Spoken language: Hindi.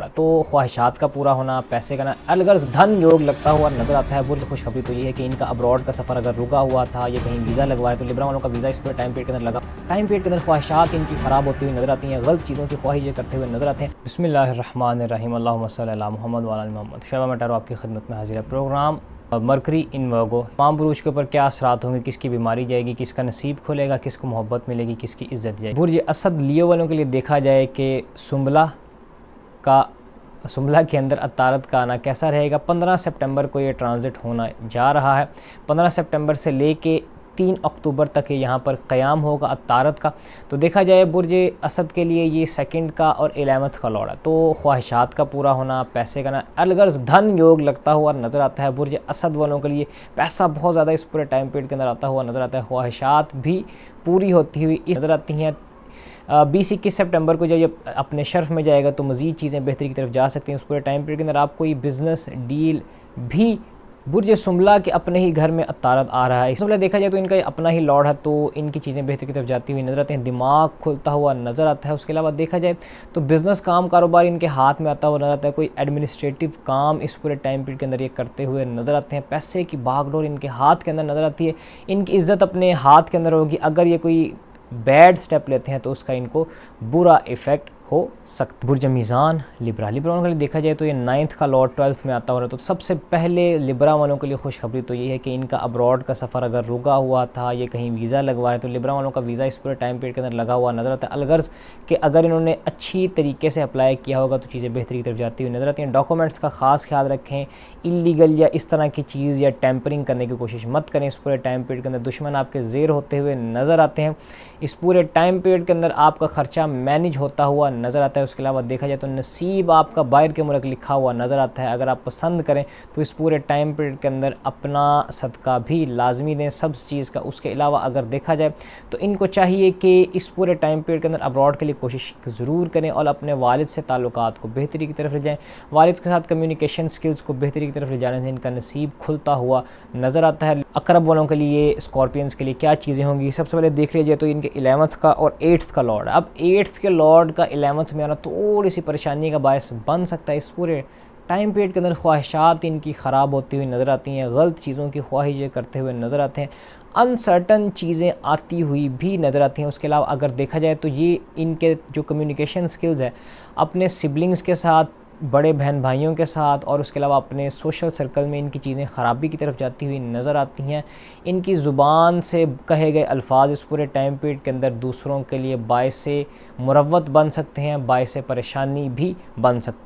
तो ख्वाहिशात का पूरा होना, पैसे का ना अलगर्ज धन योग लगता हुआ नजर आता है। बुरी खुशखबरी तो ये है कि इनका अब्रॉड का सफ़र अगर रुका हुआ था, ये कहीं वीज़ा लगवाए तो लिब्रा वालों का वीज़ा इस पूरे टाइम पीरियड के अंदर लगा। टाइम पीरियड के अंदर ख्वाहिशात इनकी ख़राब होती हुई नजर आती हैं, गलत चीज़ों की ख्वाहिशें करते हुए नजर आते हैं। बिस्मिल्लाहिर्रहमानिर्रहीम, अल्लाहुम्मा सल्ली अला मुहम्मद व अला आलि मुहम्मद। शैबा मटारो आपकी खिदमत में हाजिर है। प्रोग्राम मरकरी इन वर्गो, तमाम बुरूज के ऊपर क्या असरात होंगे, किसकी बीमारी जाएगी, किसका नसीब खुलेगा, किसको मोहब्बत मिलेगी, किसकी इज्जत जाएगी। बुर्ज असद लियो वालों के लिए देखा जाए कि सुम्बला के अंदर अतारत का आना कैसा रहेगा। 15 सितंबर को ये ट्रांजिट होना जा रहा है। 15 सितंबर से लेके 3 अक्टूबर तक ये यहाँ पर क़याम होगा अतारत का। तो देखा जाए बुर्ज असद के लिए ये सेकंड का और 11th का लॉर्ड है। तो ख्वाहिशात का पूरा होना, पैसे का ना अलगर्ज धन योग लगता हुआ नज़र आता है। बुर्ज असद वालों के लिए पैसा बहुत ज़्यादा इस पूरे टाइम पीरियड के अंदर आता हुआ नज़र आता है। ख्वाहिशात भी पूरी होती हुई नज़र आती हैं। 20-21 सितंबर को जब ये अपने शर्फ में जाएगा तो मज़ीद चीज़ें बेहतरी की तरफ जा सकती हैं। उस पूरे टाइम पीरियड के अंदर आपको ये बिज़नेस डील भी बुर्ज सुम्बला के अपने ही घर में अतारत आ रहा है। सुम्बला देखा जाए तो इनका अपना ही लॉर्ड है, तो इनकी चीज़ें बेहतरी की तरफ जाती हुई नज़र आती हैं। दिमाग खुलता हुआ नज़र आता है। उसके अलावा देखा जाए तो बिज़नेस काम कारोबार इनके हाथ में आता हुआ नज़र आता है। कोई एडमिनिस्ट्रेटिव काम इस पूरे टाइम पीरियड के अंदर ये करते हुए नज़र आते हैं। पैसे की बागडोर इनके हाथ के अंदर नज़र आती है। इनकी इज़्ज़त अपने हाथ के अंदर होगी। अगर ये कोई बैड स्टेप लेते हैं तो उसका इनको बुरा इफ़ेक्ट हो सकता। बुर्ज मीज़ान लिब्रा वालों के लिए देखा जाए तो ये 9th का लॉर्ड 12th में आता हो रहा है। तो सबसे पहले लिब्रा वालों के लिए खुशखबरी तो ये है कि इनका अब्रॉड का सफ़र अगर रुका हुआ था, ये कहीं वीज़ा लगवा रहे तो लिब्रा वालों का वीज़ा इस पूरे टाइम पीरियड के अंदर लगा हुआ नज़र आता है। अलगर्ज कि अगर इन्होंने अच्छी तरीके से अप्लाई किया होगा तो चीज़ें बेहतरी की तरफ जाती हुई नज़र आती हैं। डॉक्यूमेंट्स का ख़ास ख्याल रखें। इलीगल या इस तरह की चीज़ या टेम्परिंग करने की कोशिश मत करें। इस पूरे टाइम पीरियड के अंदर दुश्मन आपके ज़ेर होते हुए नज़र आते हैं। इस पूरे टाइम पीरियड के अंदर आपका ख़र्चा मैनेज होता हुआ नज़र आता है। उसके अलावा देखा जाए तो नसीब आपका बाहर के मुल्क लिखा हुआ नज़र आता है। अगर आप पसंद करें तो इस पूरे टाइम पीरियड के अंदर अपना सदका भी लाजमी दें, सब चीज़ का। उसके अलावा अगर देखा जाए तो इनको चाहिए कि इस पूरे टाइम पीरियड के अंदर अब्रॉड के लिए कोशिश ज़रूर करें और अपने वालिद से ताल्लुकात को बेहतरी की तरफ ले जाएँ। वालिद के साथ कम्युनिकेशन स्किल्स को बेहतरी की तरफ ले जाने से इनका नसीब खुलता हुआ नज़र आता है। अकरब वालों के लिए, स्कॉर्पियंस के लिए क्या चीज़ें होंगी, सबसे पहले देख लीजिए तो इनके 11th का और 8th का लॉर्ड। अब 8th के लॉर्ड का 11th में आना थोड़ी सी परेशानी का बायस बन सकता है। इस पूरे टाइम पीरियड के अंदर ख्वाहिशात इनकी ख़राब होती हुई नज़र आती हैं, गलत चीज़ों की ख्वाहिशें करते हुए नज़र आते हैं, अनसर्टन चीज़ें आती हुई भी नज़र आती हैं। उसके अलावा अगर देखा जाए तो ये इनके जो कम्युनिकेशन स्किल्स है अपने सिबलिंग्स के साथ, बड़े बहन भाइयों के साथ और उसके अलावा अपने सोशल सर्कल में इनकी चीज़ें ख़राबी की तरफ जाती हुई नज़र आती हैं। इनकी ज़ुबान से कहे गए अल्फाज इस पूरे टाइम पीरियड के अंदर दूसरों के लिए बायसे मुरव्वत बन सकते हैं, बायसे परेशानी भी बन सकते हैं।